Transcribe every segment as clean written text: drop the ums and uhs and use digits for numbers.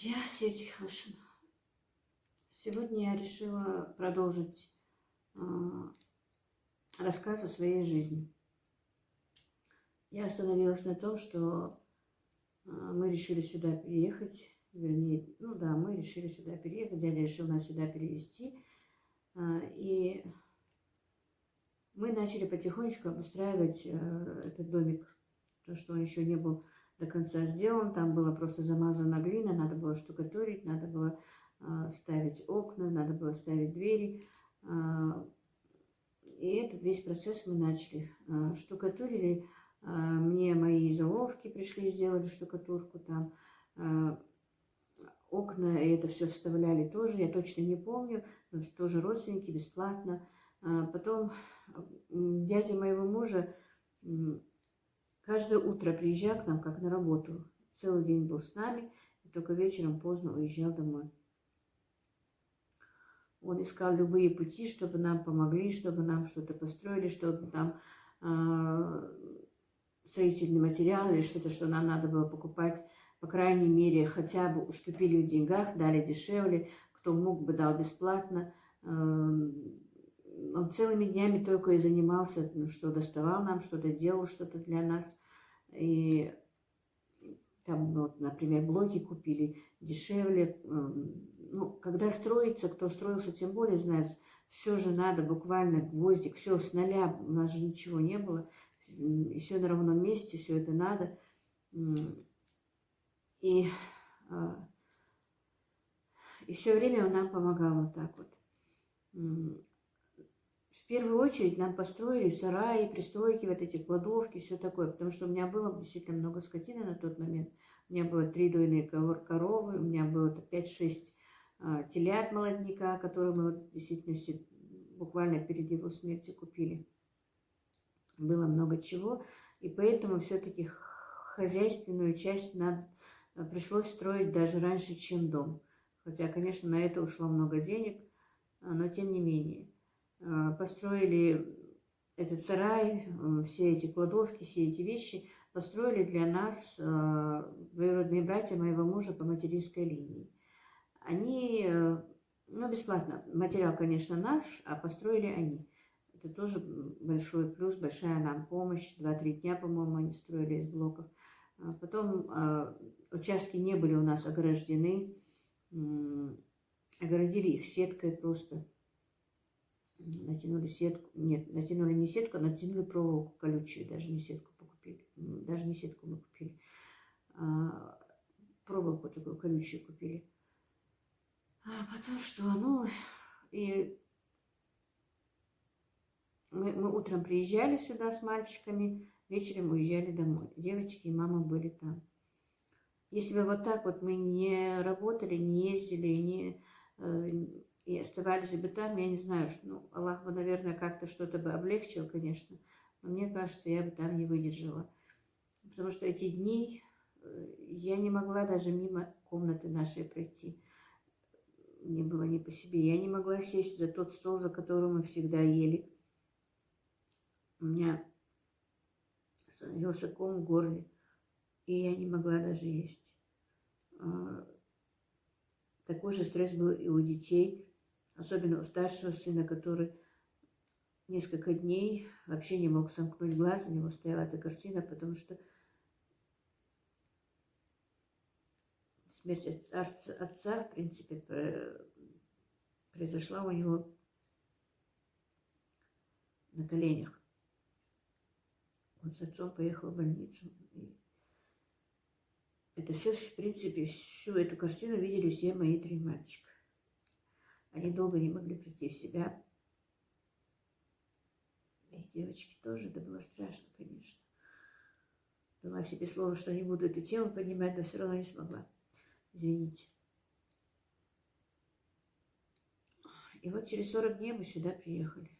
Друзья, Светик Хашин. Сегодня я решила продолжить рассказ о своей жизни. Я остановилась на том, что мы решили сюда переехать. Вернее, мы решили сюда переехать. Дядя решил нас сюда перевезти. И мы начали потихонечку обустраивать этот домик. Потому что он еще не был до конца сделан. Там была просто замазана глина, надо было штукатурить, надо было ставить окна, надо было ставить двери. И этот весь процесс мы начали. Штукатурили. Мне мои заловки пришли, сделали штукатурку там. Окна, и это все вставляли тоже, я точно не помню, но тоже родственники, бесплатно. Потом дядя моего мужа каждое утро приезжал к нам, как на работу. Целый день был с нами, и только вечером поздно уезжал домой. Он искал любые пути, чтобы нам помогли, чтобы нам что-то построили, чтобы там строительный материал или что-то, что нам надо было покупать. По крайней мере, хотя бы уступили в деньгах, дали дешевле. Кто мог бы, дал бесплатно. Он целыми днями только и занимался, что доставал нам, что-то делал, что-то для нас. И там, например, блоки купили дешевле. Когда строится, кто строился, тем более знает, все же надо, буквально гвоздик, все с нуля, у нас же ничего не было. И все на ровном месте, все это надо. И все время он нам помогал вот так вот. В первую очередь нам построили сараи, пристройки, вот эти кладовки, все такое, потому что у меня было действительно много скотины на тот момент. У меня было 3 дойные коровы, у меня было 5-6 телят молодняка, которые мы в действительности буквально перед его смертью купили. Было много чего, и поэтому все-таки хозяйственную часть нам пришлось строить даже раньше, чем дом. Хотя, конечно, на это ушло много денег, но тем не менее. Построили этот сарай, все эти кладовки, все эти вещи построили для нас двоюродные братья моего мужа по материнской линии. Они, бесплатно, материал, конечно, наш, а построили они. Это тоже большой плюс, большая нам помощь. 2-3 дня, по-моему, они строили из блоков. Потом участки не были у нас ограждены, огородили их сеткой просто. Натянули сетку, натянули не сетку, а натянули проволоку колючую, даже не сетку покупили, даже не сетку мы купили, проволоку такую колючую купили. Потом что, и мы утром приезжали сюда с мальчиками, вечером уезжали домой. Девочки и мама были там. Если бы вот так вот мы не работали, не ездили, и оставались бы там, я не знаю, Аллах бы, наверное, как-то что-то бы облегчил, конечно, но мне кажется, я бы там не выдержала. Потому что эти дни я не могла даже мимо комнаты нашей пройти. Мне было не по себе. Я не могла сесть за тот стол, за которым мы всегда ели. У меня становился ком в горле, и я не могла даже есть. Такой же стресс был и у детей, особенно у старшего сына, который несколько дней вообще не мог сомкнуть глаз, у него стояла эта картина, потому что смерть отца, в принципе, произошла у него на коленях. Он с отцом поехал в больницу. И это все, в принципе, всю эту картину видели все мои 3 мальчика. Они долго не могли прийти в себя. И девочки тоже, да было страшно, конечно. Дала себе слово, что не буду эту тему поднимать, но все равно не смогла. Извините. И вот через 40 дней мы сюда приехали.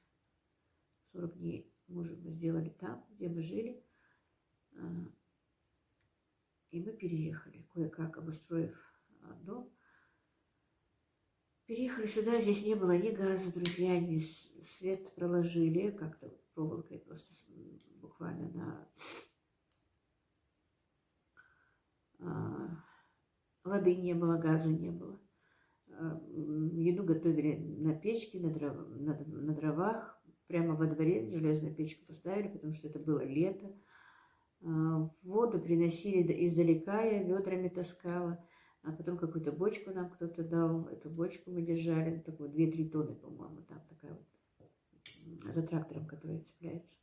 40 дней, может, мы сделали там, где мы жили. И мы переехали, кое-как обустроив дом. Переехали сюда, здесь не было ни газа, друзья, ни свет проложили, как-то проволокой просто буквально воды не было, газа не было. Еду готовили на печке, на дровах, прямо во дворе железную печку поставили, потому что это было лето. Воду приносили издалека, я ведрами таскала, а потом какую-то бочку нам кто-то дал, эту бочку мы держали, такую 2-3 тонны, по-моему, там такая вот, за трактором, который цепляется.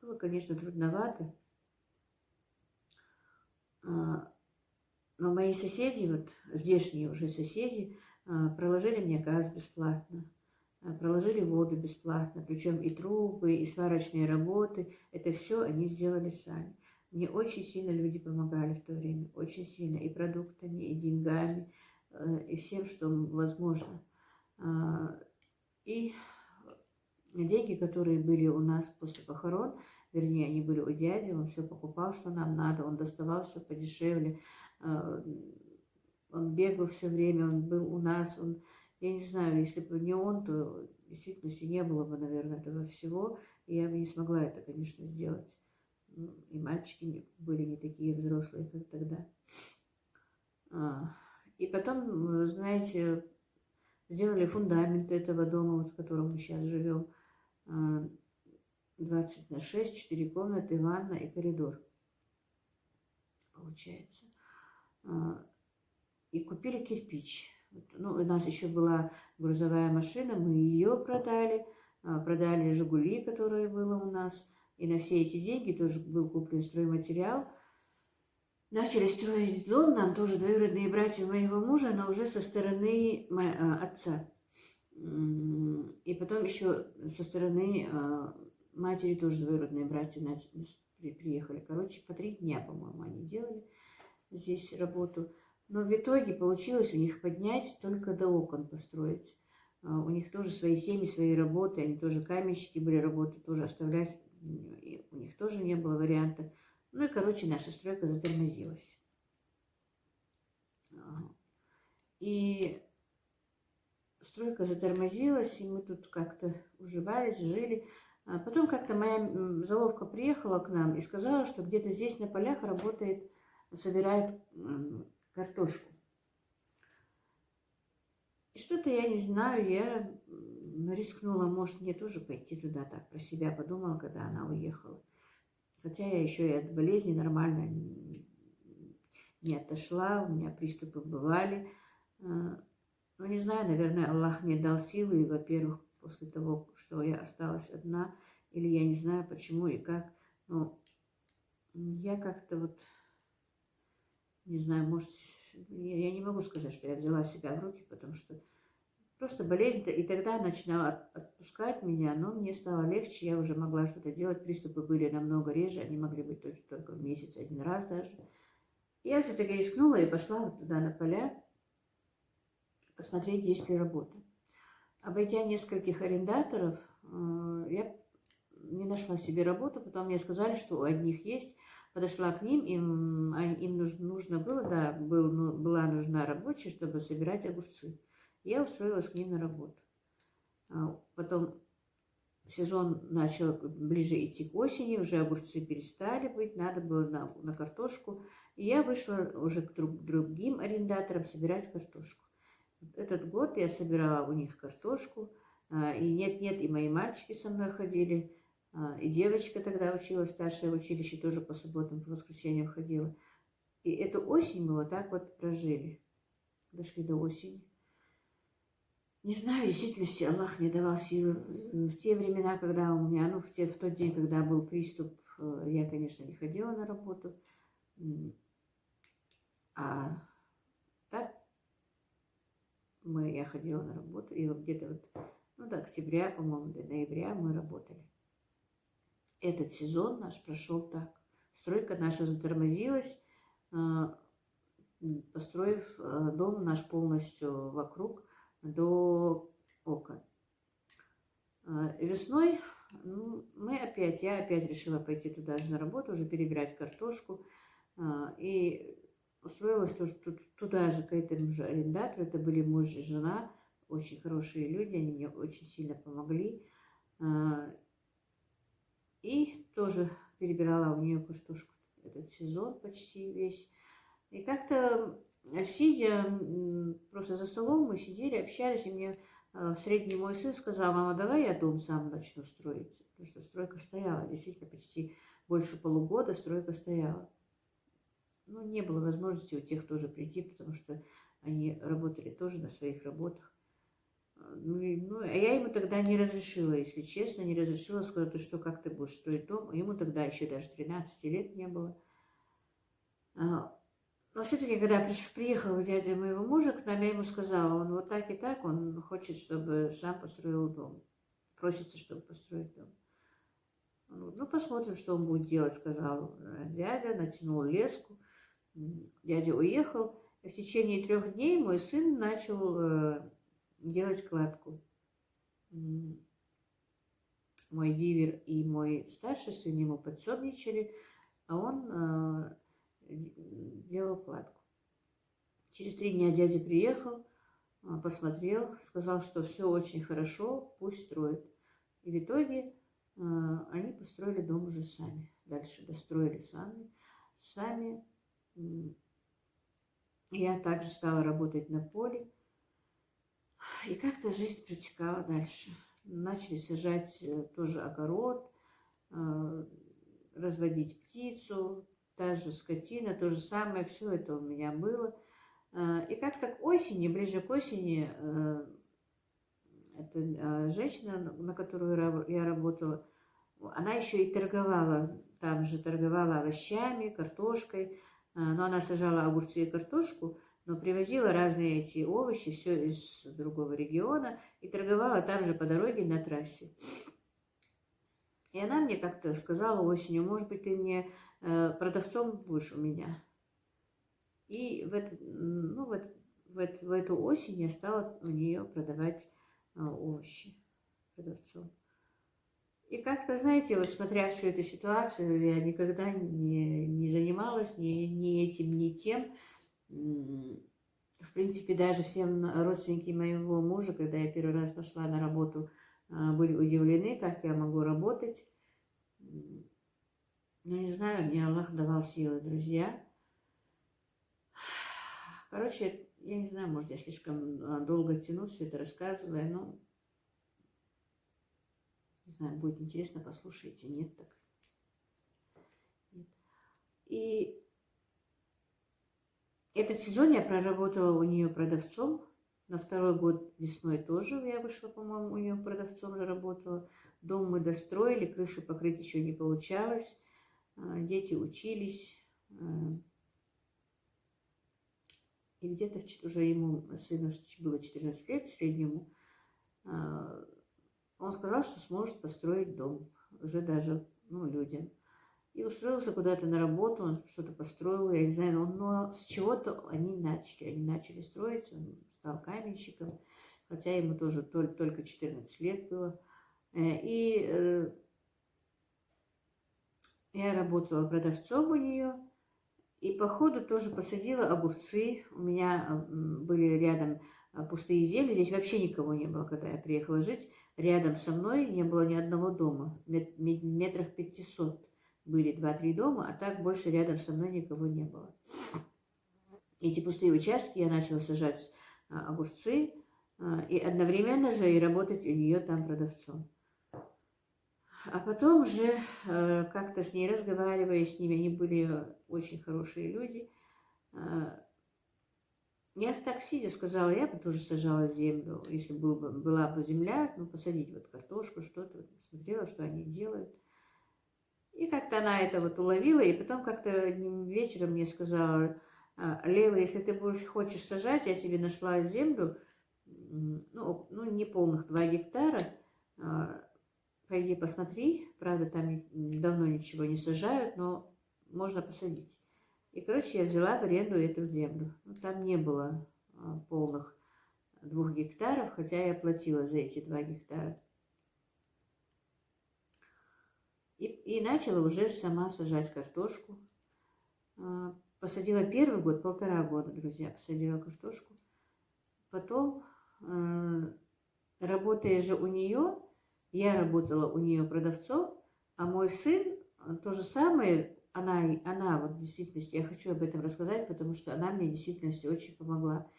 Было, конечно, трудновато, но мои соседи, вот здешние уже соседи, проложили мне газ бесплатно, проложили воду бесплатно, причем и трубы, и сварочные работы, это все они сделали сами. Мне очень сильно люди помогали в то время, очень сильно, и продуктами, и деньгами, и всем, что возможно. И деньги, которые были у нас после похорон, вернее, они были у дяди, он все покупал, что нам надо, он доставал все подешевле, он бегал все время, он был у нас, я не знаю, если бы не он, то в действительности не было бы, наверное, этого всего, и я бы не смогла это, конечно, сделать. И мальчики были не такие взрослые, как тогда. И потом, знаете, сделали фундамент этого дома, вот, в котором мы сейчас живем. 20×6, 4 комнаты, ванна и коридор, получается. И купили кирпич. Ну, у нас еще была грузовая машина, мы ее продали. Продали «Жигули», которое было у нас. И на все эти деньги тоже был куплен стройматериал. Начали строить дом, нам тоже двоюродные братья моего мужа, но уже со стороны отца. И потом еще со стороны матери тоже двоюродные братья приехали. Короче, по 3 дня, по-моему, они делали здесь работу. Но в итоге получилось у них поднять, только до окон построить. У них тоже свои семьи, свои работы, они тоже каменщики были, работы тоже оставлять, у них тоже не было варианта. Ну и, короче, наша стройка затормозилась. И стройка затормозилась, и мы тут как-то уживались, жили. Потом как-то моя заловка приехала к нам и сказала, что где-то здесь на полях работает, собирает картошку. И что-то я не знаю, я рискнула, может, мне тоже пойти туда, так про себя подумала, когда она уехала. Хотя я еще и от болезни нормально не отошла, у меня приступы бывали. Ну, не знаю, наверное, Аллах мне дал силы, и, во-первых, после того, что я осталась одна, или я не знаю, почему и как, но я как-то вот, не знаю, может, я не могу сказать, что я взяла себя в руки, потому что просто болезнь, и тогда начинала отпускать меня, но мне стало легче, я уже могла что-то делать, приступы были намного реже, они могли быть только в месяц, 1 раз даже. Я все-таки рискнула и пошла вот туда на поля, посмотреть, есть ли работа. Обойдя нескольких арендаторов, я не нашла себе работу, потом мне сказали, что у одних есть. Подошла к ним, им нужно было, да, была нужна рабочая, чтобы собирать огурцы. Я устроилась к ним на работу. Потом сезон начал ближе идти к осени, уже огурцы перестали быть, надо было на картошку. И я вышла уже к другим арендаторам собирать картошку. Этот год я собирала у них картошку, и нет-нет, и мои мальчики со мной ходили, и девочка тогда училась, старшее училище, тоже по субботам, по воскресеньям ходила. И эту осень мы вот так вот прожили, дошли до осени. Не знаю, действительно, Аллах мне давал силы. В те времена, когда у меня, в тот день, когда был приступ, я, конечно, не ходила на работу. А так я ходила на работу, и вот где-то до октября, по-моему, до ноября мы работали. Этот сезон наш прошел так. Стройка наша затормозилась, построив дом наш полностью вокруг до окон. Весной я опять решила пойти туда же на работу, уже перебирать картошку. И устроилась тоже туда же, к этому же арендатору. Это были муж и жена, очень хорошие люди, они мне очень сильно помогли. И тоже перебирала у нее картошку этот сезон почти весь. И как-то сидя просто за столом, мы сидели, общались, и мне средний мой сын сказал: мама, давай я дом сам начну строить. Потому что стройка стояла, действительно, почти больше полугода стройка стояла. Ну, не было возможности у тех тоже прийти, потому что они работали тоже на своих работах. А я ему тогда не разрешила, если честно, не разрешила, сказать: ты что, как ты будешь строить дом? Ему тогда еще даже 13 лет не было. Но все-таки, когда приехал дядя моего мужа к нам, я ему сказала: он вот так и так, он хочет, чтобы сам построил дом. Просится, чтобы построить дом. Ну, посмотрим, что он будет делать, сказал дядя, натянул леску. Дядя уехал, и в течение 3 дней мой сын начал делать кладку. Мой дивер и мой старший сын ему подсобничали, а он делал кладку. Через 3 дня дядя приехал, посмотрел, сказал, что все очень хорошо, пусть строит. И в итоге они построили дом уже сами. Дальше достроили сами. Я также стала работать на поле. И как-то жизнь протекала дальше. Начали сажать тоже огород, разводить птицу, та же скотина, то же самое. Все это у меня было. И как-то к осени, ближе к осени, эта женщина, на которую я работала, она еще и торговала, там же торговала овощами, картошкой, но она сажала огурцы и картошку, но привозила разные эти овощи, все из другого региона, и торговала там же по дороге на трассе. И она мне как-то сказала осенью: может быть, ты мне продавцом будешь у меня. И в эту осень я стала у нее продавать овощи продавцом. И как-то, знаете, вот смотря всю эту ситуацию, я никогда не занималась ни этим, ни тем. В принципе, даже всем родственники моего мужа, когда я первый раз пошла на работу, были удивлены, как я могу работать. Ну, не знаю, мне Аллах давал силы, друзья. Короче, я не знаю, может, я слишком долго тяну все это, рассказывая, но не знаю, будет интересно, послушайте. Нет, так. Нет. И этот сезон я проработала у нее продавцом. На 2-й год весной тоже я вышла, по-моему, у нее продавцом работала. Дом мы достроили, крышу покрыть еще не получалось. Дети учились. И где-то уже ему, сыну было 14 лет, среднему, он сказал, что сможет построить дом. Уже даже людям. И устроился куда-то на работу, он что-то построил, я не знаю, но с чего-то они начали строить, он стал каменщиком, хотя ему тоже только 14 лет было. И я работала продавцом у нее, и по ходу тоже посадила огурцы. У меня были рядом пустые земли, здесь вообще никого не было, когда я приехала жить. Рядом со мной не было ни одного дома, метрах 500. Были 2-3 дома, а так больше рядом со мной никого не было. Эти пустые участки я начала сажать огурцы и одновременно же и работать у нее там продавцом. А потом же как-то с ней разговаривая, с ними, они были очень хорошие люди, я так сидя сказала: я бы тоже сажала землю, если была бы земля, посадить вот картошку, что-то, смотрела, что они делают. И как-то она это вот уловила, и потом как-то вечером мне сказала: Лейла, если ты хочешь сажать, я тебе нашла землю, не полных 2 гектара, пойди посмотри, правда, там давно ничего не сажают, но можно посадить. И, короче, я взяла в аренду эту землю. Там не было полных 2 гектаров, хотя я платила за эти 2 гектара. И начала уже сама сажать картошку. Посадила 1-й год, 1,5 года, друзья, посадила картошку. Потом, работая же у нее, я работала у нее продавцом, а мой сын то же самое она вот в действительности, я хочу об этом рассказать, потому что она мне в действительности очень помогла.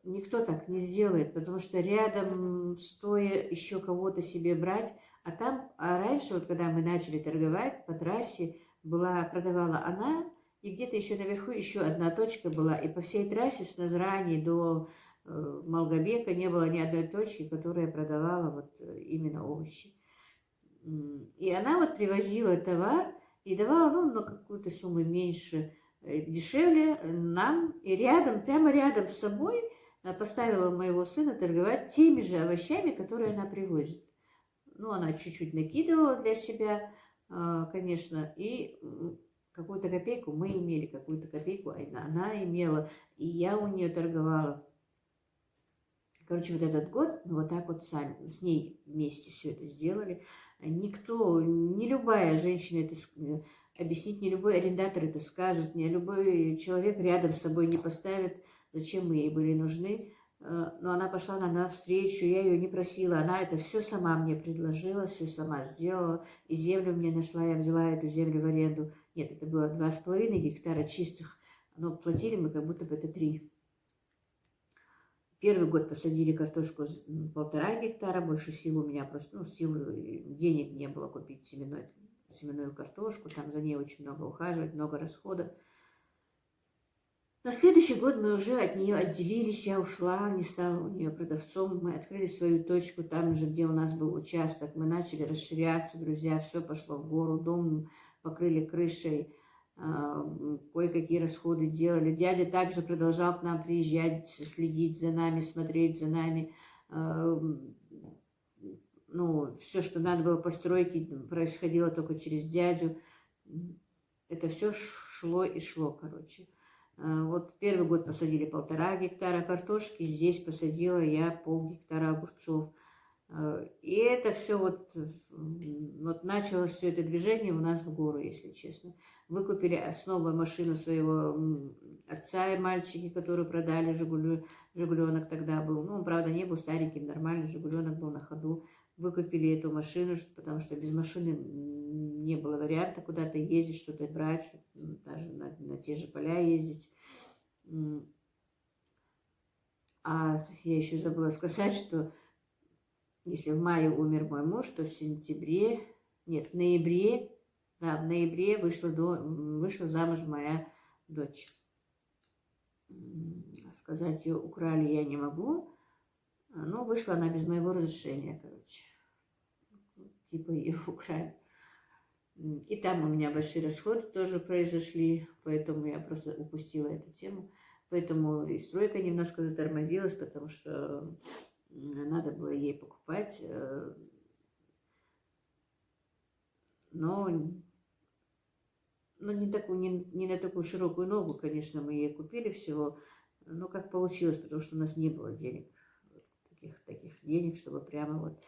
Никто так не сделает, потому что рядом, стоя, еще кого-то себе брать, а раньше, вот когда мы начали торговать по трассе, продавала она, и где-то еще наверху еще одна точка была, и по всей трассе с Назрани до Малгобека не было ни одной точки, которая продавала вот именно овощи. И она вот привозила товар и давала, ну, на какую-то сумму меньше, дешевле нам, и рядом, прямо рядом с собой поставила моего сына торговать теми же овощами, которые она привозит. Ну, она чуть-чуть накидывала для себя, конечно, и какую-то копейку мы имели, какую-то копейку она имела, и я у нее торговала. Короче, вот этот год мы вот так вот сами, с ней вместе все это сделали. Никто, не любая женщина это объяснить, не любой арендатор это скажет, не любой человек рядом с собой не поставит, зачем мы ей были нужны. Но она пошла нам навстречу, я ее не просила, она это все сама мне предложила, все сама сделала. И землю мне нашла, я взяла эту землю в аренду. Нет, это было 2,5 гектара чистых, но платили мы как будто бы это 3. Первый год посадили картошку 1,5 гектара, больше сил у меня просто, ну, сил, денег не было купить семенную картошку, там за ней очень много ухаживать, много расходов. На следующий год мы уже от нее отделились, я ушла, не стала у нее продавцом, мы открыли свою точку там же, где у нас был участок, мы начали расширяться, друзья, все пошло в гору, дом покрыли крышей, кое-какие расходы делали. Дядя также продолжал к нам приезжать, следить за нами, смотреть за нами. Ну, все, что надо было по стройке, происходило только через дядю. Это все шло и шло, короче. Вот первый год посадили 1,5 гектара картошки, здесь посадила я 0,5 гектара огурцов. И это все вот началось все это движение у нас в гору, если честно. Выкупили снова машину своего отца и мальчики, которые продали Жигуленок тогда был. Ну, он, правда, не был стареньким, нормальный Жигуленок был на ходу. Выкупили эту машину, потому что без машины не было варианта куда-то ездить, что-то брать, даже на те же поля ездить. А я еще забыла сказать, что если в мае умер мой муж, то в ноябре вышла замуж моя дочь. Сказать, ее украли я не могу, но вышла она без моего разрешения, короче. Типа ее украли. И там у меня большие расходы тоже произошли, поэтому я просто упустила эту тему. Поэтому и стройка немножко затормозилась, потому что надо было ей покупать. Но не на такую широкую ногу, конечно, мы ей купили всего. Но как получилось, потому что у нас не было денег, таких денег, чтобы прямо вот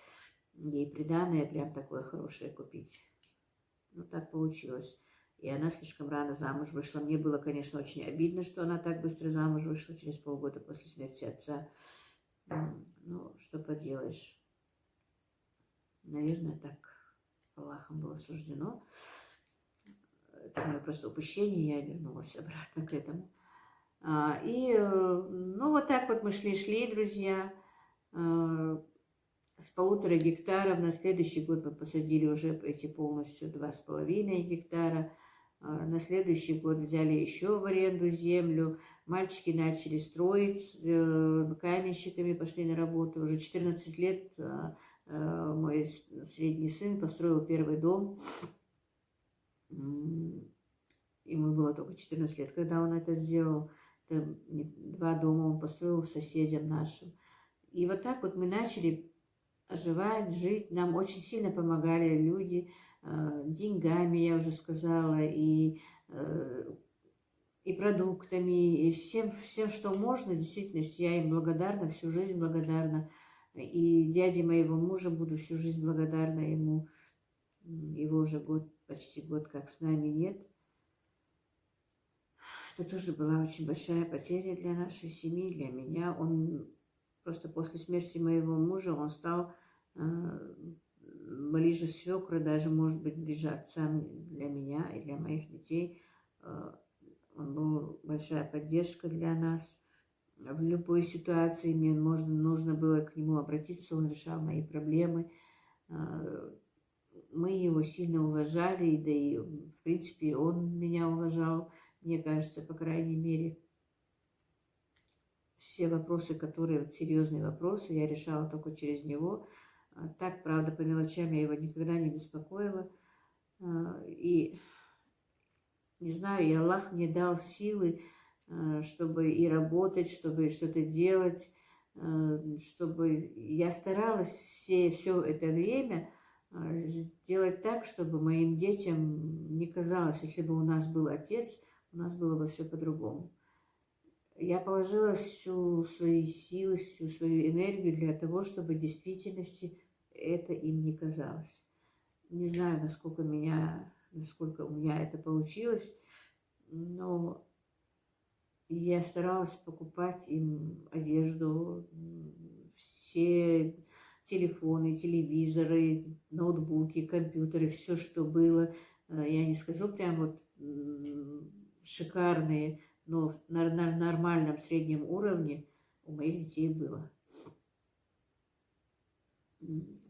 ей приданое прям такое хорошее купить. Ну, так получилось. И она слишком рано замуж вышла. Мне было, конечно, очень обидно, что она так быстро замуж вышла, через полгода после смерти отца. Ну, что поделаешь. Наверное, так Аллахом было суждено. Это мое просто упущение, я вернулась обратно к этому. Ну, вот так вот мы шли, друзья. С 1,5 гектаров на следующий год мы посадили уже эти полностью 2,5 гектара. На следующий год взяли еще в аренду землю. Мальчики начали строить, каменщиками пошли на работу. Уже 14 лет мой средний сын построил первый дом. Ему было только 14 лет, когда он это сделал. 2 дома он построил соседям нашим. И вот так вот мы начали оживать, жить. Нам очень сильно помогали люди деньгами, я уже сказала, и продуктами, и всем, что можно. В действительности я им благодарна, всю жизнь благодарна. И дяде моего мужа буду всю жизнь благодарна ему. Его уже почти год как с нами нет. Это тоже была очень большая потеря для нашей семьи, для меня. Он просто после смерти моего мужа, он стал ближе свекры, даже, может быть, ближе отца для меня и для моих детей. Он был большая поддержка для нас. В любой ситуации мне нужно было к нему обратиться, он решал мои проблемы. Мы его сильно уважали, да и, в принципе, он меня уважал, мне кажется, по крайней мере. Все вопросы, которые вот серьезные вопросы, я решала только через него. Так, правда, по мелочам я его никогда не беспокоила. И, не знаю, и Аллах мне дал силы, чтобы и работать, чтобы что-то делать, чтобы я старалась все это время сделать так, чтобы моим детям не казалось, если бы у нас был отец, у нас было бы все по-другому. Я положила всю свои силы, всю свою энергию для того, чтобы в действительности это им не казалось. Не знаю, насколько у меня это получилось, но я старалась покупать им одежду, все телефоны, телевизоры, ноутбуки, компьютеры, все, что было. Я не скажу прям вот шикарные, но на нормальном среднем уровне у моих детей было.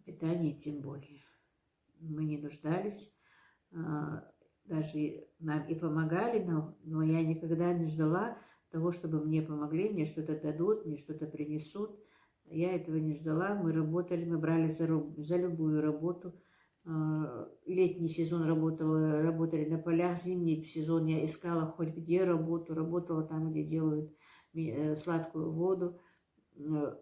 Питание тем более. Мы не нуждались, даже нам и помогали, но я никогда не ждала того, чтобы мне помогли, мне что-то дадут, мне что-то принесут. Я этого не ждала. Мы работали, мы брали за любую работу. Летний сезон работали на полях, зимний сезон я искала хоть где работу, работала там, где делают сладкую воду.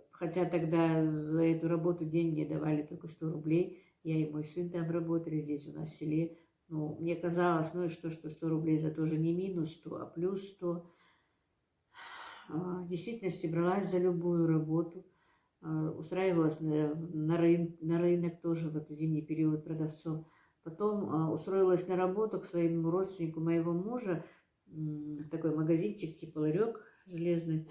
Хотя тогда за эту работу день мне давали только 100 рублей. Я и мой сын там работали, здесь у нас в селе. Ну, мне казалось, ну и что 100 рублей за тоже не минус 100, а плюс 100. В действительности бралась за любую работу. Устраивалась на рынок тоже в этот зимний период продавцом. Потом устроилась на работу к своему родственнику моего мужа, такой магазинчик типа ларек железный.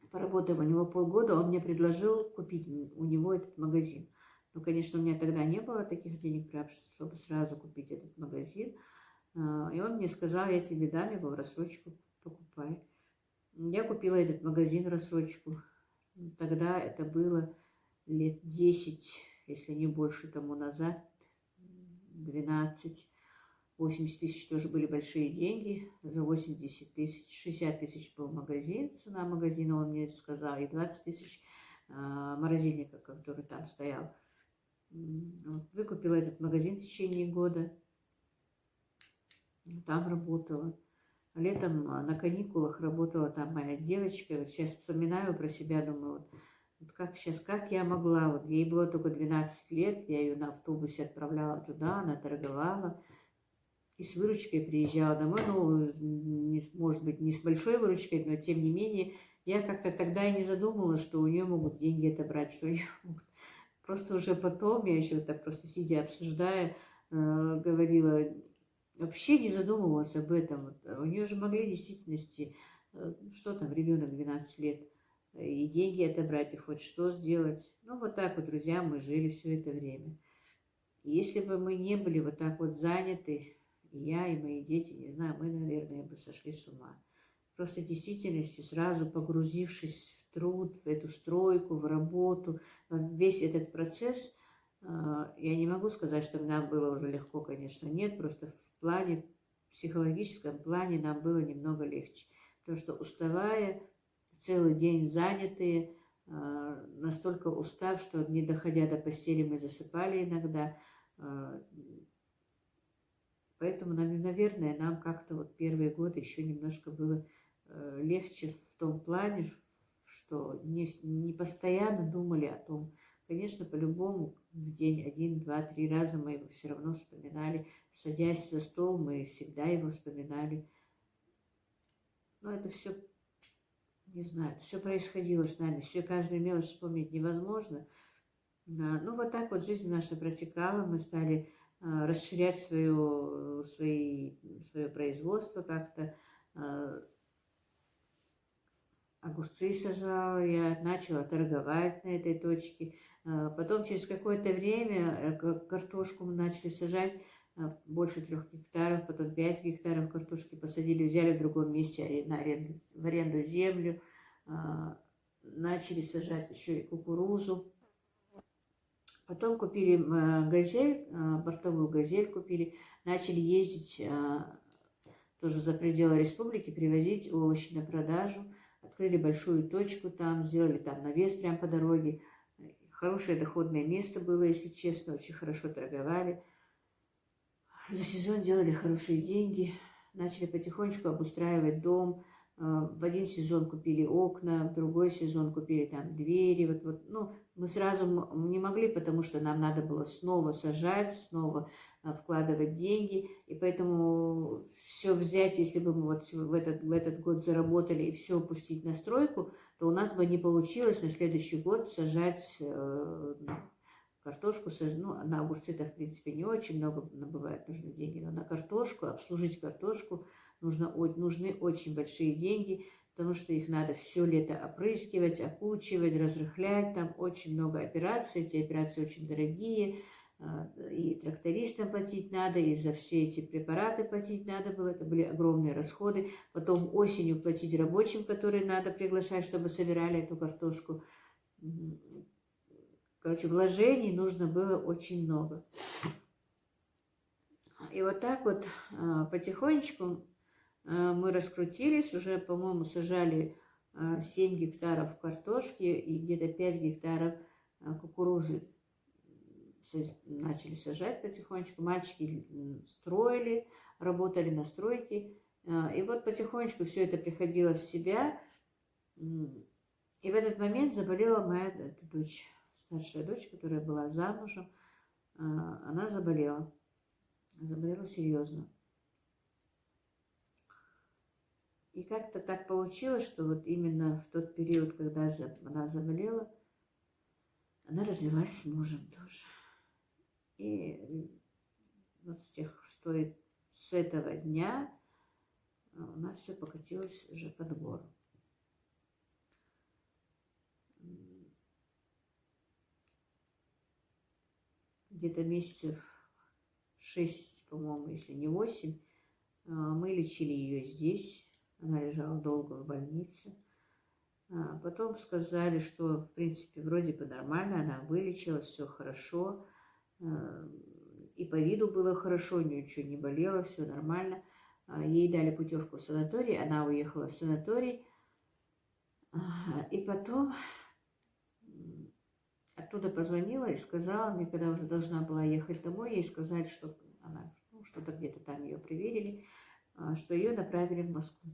Поработав у него полгода, он мне предложил купить у него этот магазин. Ну, конечно, у меня тогда не было таких денег, чтобы сразу купить этот магазин. И он мне сказал, я тебе дам его в рассрочку, покупай. Я купила этот магазин в рассрочку. Тогда это было лет 10, если не больше тому назад, 12. 80 тысяч тоже были большие деньги. За 80 тысяч, 60 тысяч был магазин, цена магазина, он мне сказал, и 20 тысяч морозильника, который там стоял. Вот, выкупила этот магазин в течение года. Там работала. Летом на каникулах работала там моя девочка. Вот сейчас вспоминаю про себя, думаю, вот как я могла. Вот ей было только 12 лет, я ее на автобусе отправляла туда, она торговала. И с выручкой приезжала домой, ну, может быть, не с большой выручкой, но тем не менее, я как-то тогда и не задумывала, что у нее могут деньги отобрать, что у нее могут. Просто уже потом, я еще так просто сидя обсуждая, говорила, вообще не задумывалась об этом. Вот, у нее же могли в действительности, что там, ребенок 12 лет, и деньги отобрать, и хоть что сделать. Ну, вот так вот, друзья, мы жили все это время. И если бы мы не были вот так вот заняты, и я, и мои дети, не знаю, мы, наверное, бы сошли с ума. Просто в действительности, сразу погрузившись в труд, в эту стройку, в работу, в весь этот процесс, я не могу сказать, что нам было уже легко, конечно, нет, просто в плане, в психологическом плане нам было немного легче. Потому что уставая, целый день занятые, настолько устав, что не доходя до постели мы засыпали иногда. Поэтому, наверное, нам как-то вот первые годы еще немножко было легче в том плане, что не постоянно думали о том. Конечно, по-любому в день 1, 2, 3 раза мы его все равно вспоминали. Садясь за стол, мы всегда его вспоминали. Но это все, не знаю, все происходило с нами. Все, каждую мелочь вспомнить невозможно. Ну, вот так вот жизнь наша протекала. Мы стали расширять свое производство как-то. Огурцы сажала, я начала торговать на этой точке. Потом через какое-то время картошку мы начали сажать больше 3 гектаров, потом 5 гектаров картошки посадили, взяли в другом месте в аренду землю, начали сажать еще и кукурузу. Потом купили газель, бортовую газель купили, начали ездить тоже за пределы республики, привозить овощи на продажу. Открыли большую точку там, сделали там навес прямо по дороге. Хорошее доходное место было, если честно, очень хорошо торговали. За сезон делали хорошие деньги, начали потихонечку обустраивать дом. В один сезон купили окна, в другой сезон купили там двери. Ну, мы сразу не могли, потому что нам надо было снова сажать, снова вкладывать деньги. И поэтому все взять, если бы мы вот в этот год заработали и все упустить на стройку, то у нас бы не получилось на следующий год сажать картошку. Ну, на огурцы-то, в принципе, не очень много бывает нужны деньги, но на картошку, обслужить картошку нужны очень большие деньги, потому что их надо все лето опрыскивать, окучивать, разрыхлять. Там очень много операций, эти операции очень дорогие, и трактористам платить надо, и за все эти препараты платить надо было. Это были огромные расходы. Потом осенью платить рабочим, которые надо приглашать, чтобы собирали эту картошку. Короче, вложений нужно было очень много. И вот так вот потихонечку мы раскрутились, уже, по-моему, сажали 7 гектаров картошки и где-то 5 гектаров кукурузы начали сажать потихонечку. Мальчики строили, работали на стройке. И вот потихонечку все это приходило в себя. И в этот момент заболела моя дочь, старшая дочь, которая была замужем. Она заболела серьезно. И как-то так получилось, что вот именно в тот период, когда она заболела, она развелась с мужем тоже. И вот с этого дня у нас все покатилось уже под гору. Где-то месяцев 6, по-моему, если не 8, мы лечили ее здесь. Она лежала долго в больнице. Потом сказали, что, в принципе, вроде бы нормально, она вылечилась, все хорошо. И по виду было хорошо, у нее ничего не болело, все нормально. Ей дали путевку в санаторий, она уехала в санаторий. И потом оттуда позвонила и сказала мне, когда уже должна была ехать домой, ей сказать, что она что-то где-то там ее проверили, что ее направили в Москву.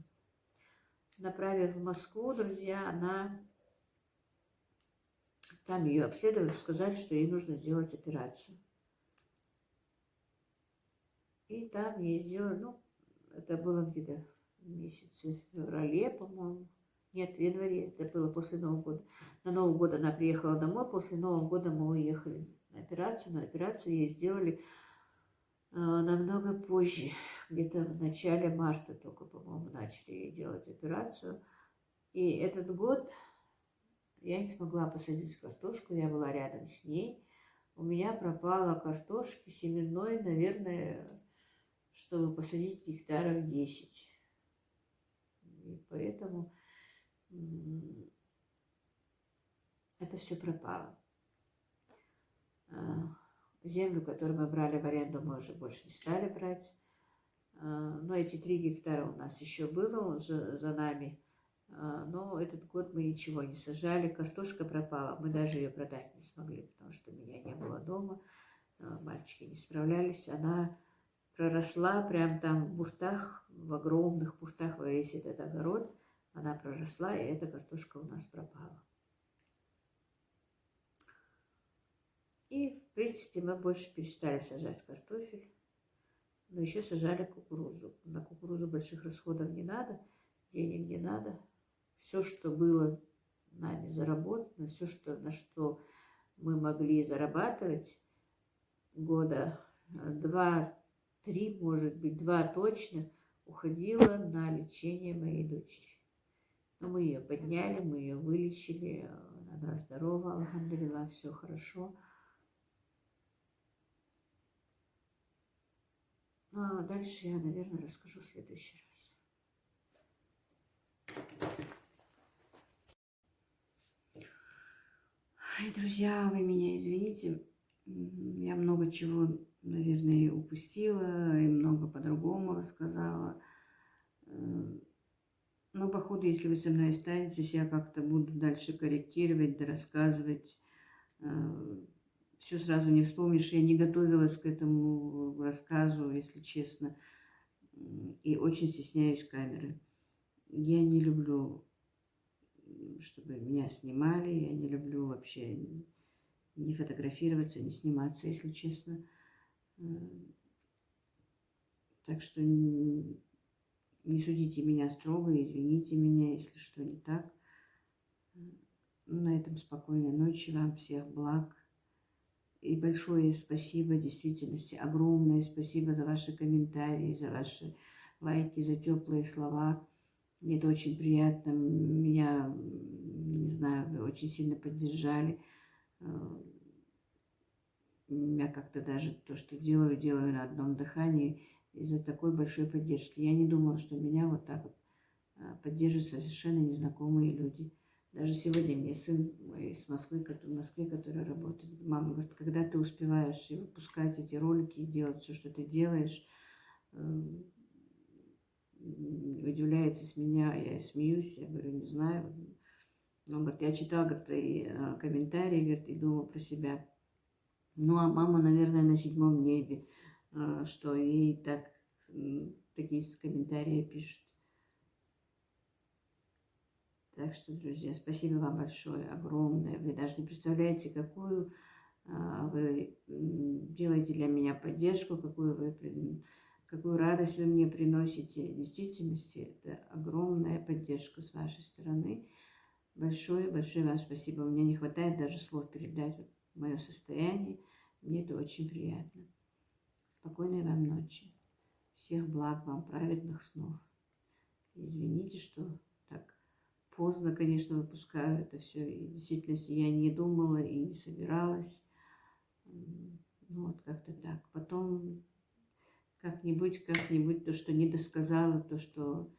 Направив в Москву, друзья, там ее обследовали, сказали, что ей нужно сделать операцию. И там ей сделали, это было где-то в месяце феврале, по-моему. Нет, в январе, это было после Нового года. На Новый год она приехала домой, после Нового года мы уехали на операцию. На операцию ей сделали намного позже, где-то в начале марта только, по-моему, начали ей делать операцию. И этот год я не смогла посадить картошку, я была рядом с ней. У меня пропало картошки семенной, наверное, чтобы посадить гектаров 10. И поэтому это все пропало. Землю, которую мы брали в аренду, мы уже больше не стали брать. Но эти 3 гектара у нас еще было за нами. Но этот год мы ничего не сажали. Картошка пропала. Мы даже ее продать не смогли, потому что меня не было дома. Мальчики не справлялись. Она проросла прям там в бухтах, в огромных бухтах, во весь этот огород. Она проросла, и эта картошка у нас пропала. И, в принципе, мы больше перестали сажать картофель, но еще сажали кукурузу. На кукурузу больших расходов не надо, денег не надо. Все, что было нами заработано, все, на что мы могли зарабатывать, года 2-3, может быть, 2 точно, уходило на лечение моей дочери. Но мы ее подняли, мы ее вылечили, Рада, здорова, алхамдулилла, все хорошо. А дальше я, наверное, расскажу в следующий раз. Ай, друзья, вы меня извините, я много чего, наверное, упустила и много по-другому рассказала. Но, походу, если вы со мной останетесь, я как-то буду дальше корректировать, дорассказывать. Все сразу не вспомнишь. Я не готовилась к этому рассказу, если честно. И очень стесняюсь камеры. Я не люблю, чтобы меня снимали. Я не люблю вообще не фотографироваться, не сниматься, если честно. Так что не судите меня строго, извините меня, если что не так. На этом спокойной ночи вам, всех благ. И большое спасибо, в действительности, огромное спасибо за ваши комментарии, за ваши лайки, за теплые слова. Мне это очень приятно. Меня, не знаю, вы очень сильно поддержали. Я как-то даже то, что делаю на одном дыхании из-за такой большой поддержки. Я не думала, что меня вот так вот поддерживают совершенно незнакомые люди. Даже сегодня мне сын из Москвы, который работает, мама говорит, когда ты успеваешь и выпускать эти ролики, и делать все, что ты делаешь, удивляется с меня, я смеюсь, я говорю, не знаю. Он говорит, я читал, говорит, твои комментарии, говорит, и думал про себя. Ну, а мама, наверное, на 7-м небе, что ей такие комментарии пишут. Так что, друзья, спасибо вам большое, огромное. Вы даже не представляете, какую вы делаете для меня поддержку, какую радость вы мне приносите. В действительности, это огромная поддержка с вашей стороны. Большое вам спасибо. У меня не хватает даже слов передать мое состояние. Мне это очень приятно. Спокойной вам ночи. Всех благ вам, праведных снов. Извините, что так поздно, конечно, выпускаю это все. И в действительности я не думала и не собиралась. Ну вот как-то так. Потом как-нибудь, то, что не досказала, то, что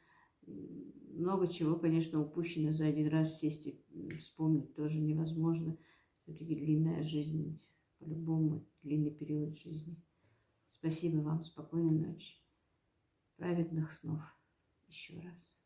много чего, конечно, упущено за один раз, сесть и вспомнить тоже невозможно. Все-таки длинная жизнь, по-любому длинный период жизни. Спасибо вам, спокойной ночи, праведных снов еще раз.